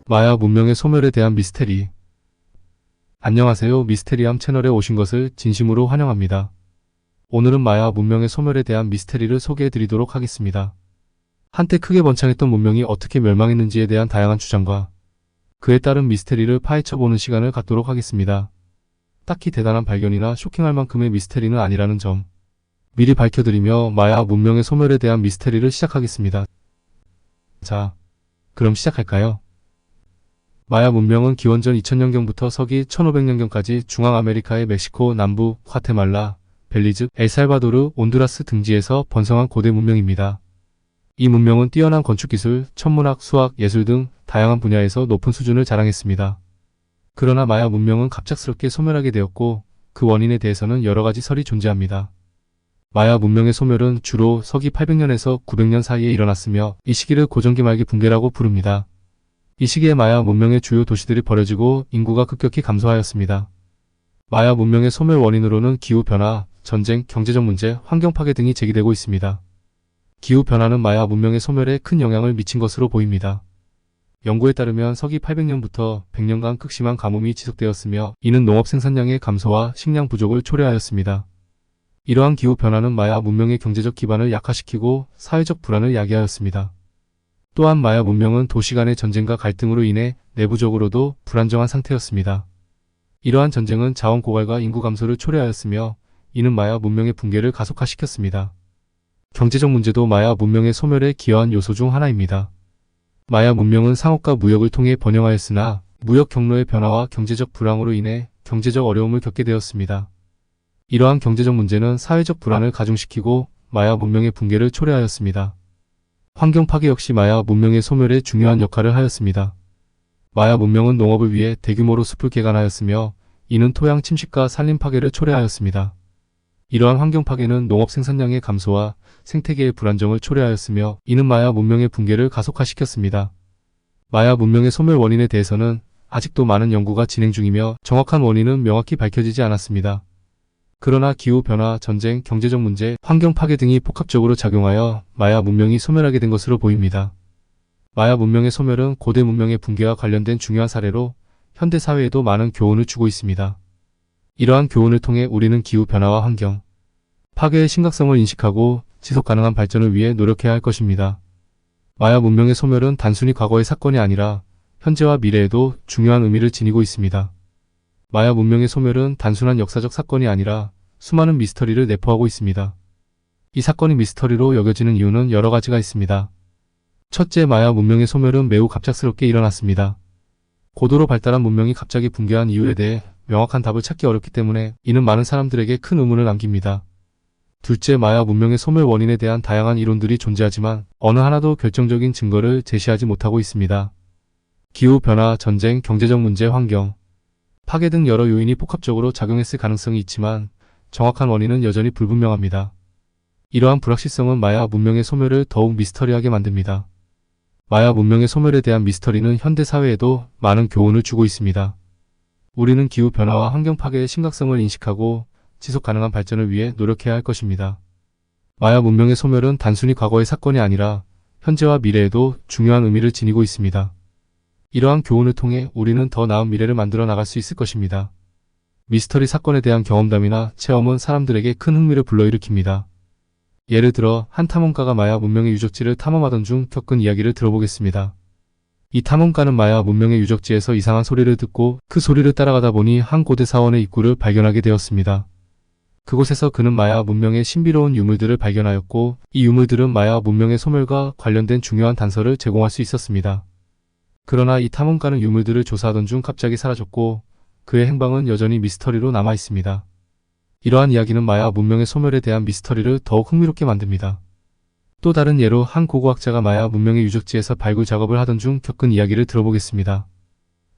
마야 문명의 소멸에 대한 미스테리. 안녕하세요. 미스테리함 채널에 오신 것을 진심으로 환영합니다. 오늘은 마야 문명의 소멸에 대한 미스테리를 소개해 드리도록 하겠습니다. 한때 크게 번창했던 문명이 어떻게 멸망했는지에 대한 다양한 주장과 그에 따른 미스테리를 파헤쳐보는 시간을 갖도록 하겠습니다. 딱히 대단한 발견이나 쇼킹할 만큼의 미스테리는 아니라는 점 미리 밝혀드리며 마야 문명의 소멸에 대한 미스테리를 시작하겠습니다. 자, 그럼 시작할까요? 마야 문명은 기원전 2000년경부터 서기 1500년경까지 중앙아메리카의 멕시코 남부, 과테말라, 벨리즈, 엘살바도르, 온두라스 등지에서 번성한 고대 문명입니다. 이 문명은 뛰어난 건축기술, 천문학, 수학, 예술 등 다양한 분야에서 높은 수준을 자랑했습니다. 그러나 마야 문명은 갑작스럽게 소멸하게 되었고 그 원인에 대해서는 여러 가지 설이 존재합니다. 마야 문명의 소멸은 주로 서기 800년에서 900년 사이에 일어났으며 이 시기를 고전기 말기 붕괴라고 부릅니다. 이 시기에 마야 문명의 주요 도시들이 버려지고 인구가 급격히 감소하였습니다. 마야 문명의 소멸 원인으로는 기후변화, 전쟁, 경제적 문제, 환경 파괴 등이 제기되고 있습니다. 기후변화는 마야 문명의 소멸에 큰 영향을 미친 것으로 보입니다. 연구에 따르면 서기 800년부터 100년간 극심한 가뭄이 지속되었으며 이는 농업 생산량의 감소와 식량 부족을 초래하였습니다. 이러한 기후변화는 마야 문명의 경제적 기반을 약화시키고 사회적 불안을 야기하였습니다. 또한 마야 문명은 도시 간의 전쟁과 갈등으로 인해 내부적으로도 불안정한 상태였습니다. 이러한 전쟁은 자원 고갈과 인구 감소를 초래하였으며 이는 마야 문명의 붕괴를 가속화시켰습니다. 경제적 문제도 마야 문명의 소멸에 기여한 요소 중 하나입니다. 마야 문명은 상업과 무역을 통해 번영하였으나 무역 경로의 변화와 경제적 불황으로 인해 경제적 어려움을 겪게 되었습니다. 이러한 경제적 문제는 사회적 불안을 가중시키고 마야 문명의 붕괴를 초래하였습니다. 환경 파괴 역시 마야 문명의 소멸에 중요한 역할을 하였습니다. 마야 문명은 농업을 위해 대규모로 숲을 개간하였으며 이는 토양 침식과 산림 파괴를 초래하였습니다. 이러한 환경 파괴는 농업 생산량의 감소와 생태계의 불안정을 초래하였으며 이는 마야 문명의 붕괴를 가속화시켰습니다. 마야 문명의 소멸 원인에 대해서는 아직도 많은 연구가 진행 중이며 정확한 원인은 명확히 밝혀지지 않았습니다. 그러나 기후변화, 전쟁, 경제적 문제, 환경 파괴 등이 복합적으로 작용하여 마야 문명이 소멸하게 된 것으로 보입니다. 마야 문명의 소멸은 고대 문명의 붕괴와 관련된 중요한 사례로 현대 사회에도 많은 교훈을 주고 있습니다. 이러한 교훈을 통해 우리는 기후변화와 환경 파괴의 심각성을 인식하고 지속 가능한 발전을 위해 노력해야 할 것입니다. 마야 문명의 소멸은 단순히 과거의 사건이 아니라 현재와 미래에도 중요한 의미를 지니고 있습니다. 마야 문명의 소멸은 단순한 역사적 사건이 아니라 수많은 미스터리를 내포하고 있습니다. 이 사건이 미스터리로 여겨지는 이유는 여러 가지가 있습니다. 첫째, 마야 문명의 소멸은 매우 갑작스럽게 일어났습니다. 고도로 발달한 문명이 갑자기 붕괴한 이유에 대해 명확한 답을 찾기 어렵기 때문에 이는 많은 사람들에게 큰 의문을 남깁니다. 둘째, 마야 문명의 소멸 원인에 대한 다양한 이론들이 존재하지만 어느 하나도 결정적인 증거를 제시하지 못하고 있습니다. 기후변화, 전쟁, 경제적 문제, 환경 파괴 등 여러 요인이 복합적으로 작용했을 가능성이 있지만 정확한 원인은 여전히 불분명합니다. 이러한 불확실성은 마야 문명의 소멸을 더욱 미스터리하게 만듭니다. 마야 문명의 소멸에 대한 미스터리는 현대 사회에도 많은 교훈을 주고 있습니다. 우리는 기후변화와 환경 파괴의 심각성을 인식하고 지속 가능한 발전을 위해 노력해야 할 것입니다. 마야 문명의 소멸은 단순히 과거의 사건이 아니라 현재와 미래에도 중요한 의미를 지니고 있습니다. 이러한 교훈을 통해 우리는 더 나은 미래를 만들어 나갈 수 있을 것입니다. 미스터리 사건에 대한 경험담이나 체험은 사람들에게 큰 흥미를 불러일으킵니다. 예를 들어 한 탐험가가 마야 문명의 유적지를 탐험하던 중 겪은 이야기를 들어보겠습니다. 이 탐험가는 마야 문명의 유적지에서 이상한 소리를 듣고 그 소리를 따라가다 보니 한 고대 사원의 입구를 발견하게 되었습니다. 그곳에서 그는 마야 문명의 신비로운 유물들을 발견하였고 이 유물들은 마야 문명의 소멸과 관련된 중요한 단서를 제공할 수 있었습니다. 그러나 이 탐험가는 유물들을 조사하던 중 갑자기 사라졌고 그의 행방은 여전히 미스터리로 남아 있습니다. 이러한 이야기는 마야 문명의 소멸에 대한 미스터리를 더욱 흥미롭게 만듭니다. 또 다른 예로 한 고고학자가 마야 문명의 유적지에서 발굴 작업을 하던 중 겪은 이야기를 들어보겠습니다.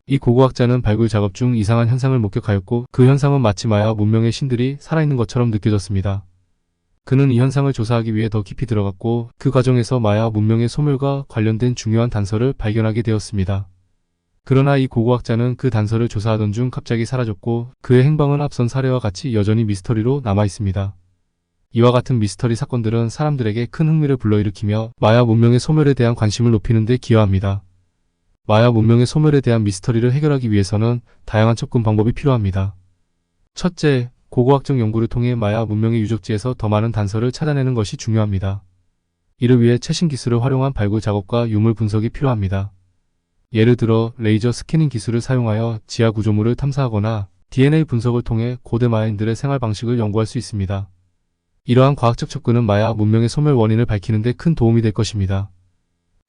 이 고고학자는 발굴 작업 중 이상한 현상을 목격하였고 그 현상은 마치 마야 문명의 신들이 살아있는 것처럼 느껴졌습니다. 그는 이 현상을 조사하기 위해 더 깊이 들어갔고 그 과정에서 마야 문명의 소멸과 관련된 중요한 단서를 발견하게 되었습니다. 그러나 이 고고학자는 그 단서를 조사하던 중 갑자기 사라졌고 그의 행방은 앞선 사례와 같이 여전히 미스터리로 남아 있습니다. 이와 같은 미스터리 사건들은 사람들에게 큰 흥미를 불러일으키며 마야 문명의 소멸에 대한 관심을 높이는 데 기여합니다. 마야 문명의 소멸에 대한 미스터리를 해결하기 위해서는 다양한 접근 방법이 필요합니다. 첫째, 고고학적 연구를 통해 마야 문명의 유적지에서 더 많은 단서를 찾아내는 것이 중요합니다. 이를 위해 최신 기술을 활용한 발굴 작업과 유물 분석이 필요합니다. 예를 들어 레이저 스캐닝 기술을 사용하여 지하 구조물을 탐사하거나 DNA 분석을 통해 고대 마야인들의 생활 방식을 연구할 수 있습니다. 이러한 과학적 접근은 마야 문명의 소멸 원인을 밝히는 데 큰 도움이 될 것입니다.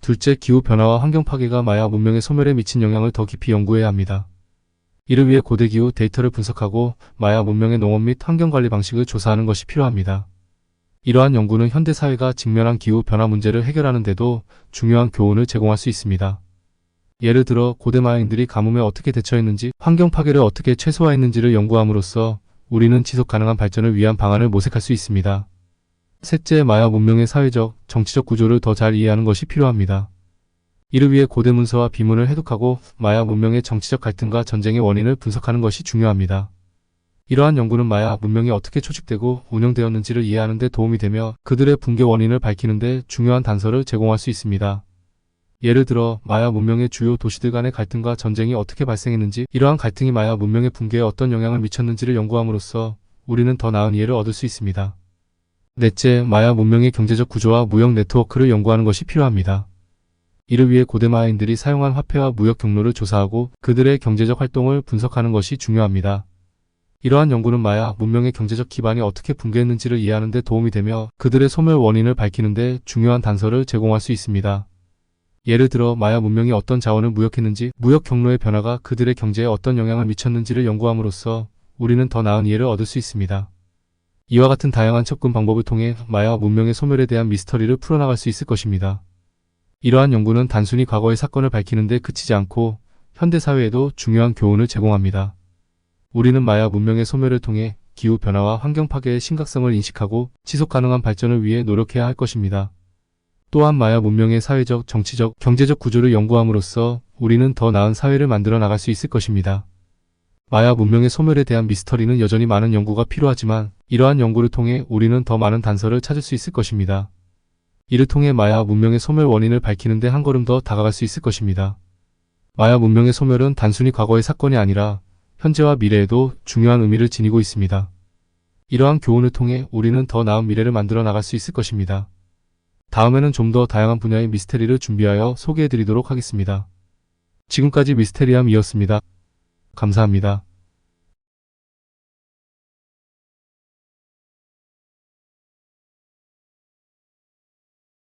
둘째, 기후 변화와 환경 파괴가 마야 문명의 소멸에 미친 영향을 더 깊이 연구해야 합니다. 이를 위해 고대 기후 데이터를 분석하고 마야 문명의 농업 및 환경 관리 방식을 조사하는 것이 필요합니다. 이러한 연구는 현대 사회가 직면한 기후 변화 문제를 해결하는 데도 중요한 교훈을 제공할 수 있습니다. 예를 들어 고대 마야인들이 가뭄에 어떻게 대처했는지, 환경 파괴를 어떻게 최소화했는지를 연구함으로써 우리는 지속 가능한 발전을 위한 방안을 모색할 수 있습니다. 셋째, 마야 문명의 사회적, 정치적 구조를 더 잘 이해하는 것이 필요합니다. 이를 위해 고대 문서와 비문을 해독하고 마야 문명의 정치적 갈등과 전쟁의 원인을 분석하는 것이 중요합니다. 이러한 연구는 마야 문명이 어떻게 조직되고 운영되었는지를 이해하는 데 도움이 되며 그들의 붕괴 원인을 밝히는 데 중요한 단서를 제공할 수 있습니다. 예를 들어 마야 문명의 주요 도시들 간의 갈등과 전쟁이 어떻게 발생했는지, 이러한 갈등이 마야 문명의 붕괴에 어떤 영향을 미쳤는지를 연구함으로써 우리는 더 나은 이해를 얻을 수 있습니다. 넷째, 마야 문명의 경제적 구조와 무역 네트워크를 연구하는 것이 필요합니다. 이를 위해 고대 마야인들이 사용한 화폐와 무역 경로를 조사하고 그들의 경제적 활동을 분석하는 것이 중요합니다. 이러한 연구는 마야 문명의 경제적 기반이 어떻게 붕괴했는지를 이해하는 데 도움이 되며 그들의 소멸 원인을 밝히는 데 중요한 단서를 제공할 수 있습니다. 예를 들어 마야 문명이 어떤 자원을 무역했는지, 무역 경로의 변화가 그들의 경제에 어떤 영향을 미쳤는지를 연구함으로써 우리는 더 나은 이해를 얻을 수 있습니다. 이와 같은 다양한 접근 방법을 통해 마야 문명의 소멸에 대한 미스터리를 풀어나갈 수 있을 것입니다. 이러한 연구는 단순히 과거의 사건을 밝히는 데 그치지 않고 현대 사회에도 중요한 교훈을 제공합니다. 우리는 마야 문명의 소멸을 통해 기후 변화와 환경 파괴의 심각성을 인식하고 지속 가능한 발전을 위해 노력해야 할 것입니다. 또한 마야 문명의 사회적, 정치적, 경제적 구조를 연구함으로써 우리는 더 나은 사회를 만들어 나갈 수 있을 것입니다. 마야 문명의 소멸에 대한 미스터리는 여전히 많은 연구가 필요하지만 이러한 연구를 통해 우리는 더 많은 단서를 찾을 수 있을 것입니다. 이를 통해 마야 문명의 소멸 원인을 밝히는 데 한 걸음 더 다가갈 수 있을 것입니다. 마야 문명의 소멸은 단순히 과거의 사건이 아니라 현재와 미래에도 중요한 의미를 지니고 있습니다. 이러한 교훈을 통해 우리는 더 나은 미래를 만들어 나갈 수 있을 것입니다. 다음에는 좀 더 다양한 분야의 미스테리를 준비하여 소개해드리도록 하겠습니다. 지금까지 미스테리함이었습니다. 감사합니다.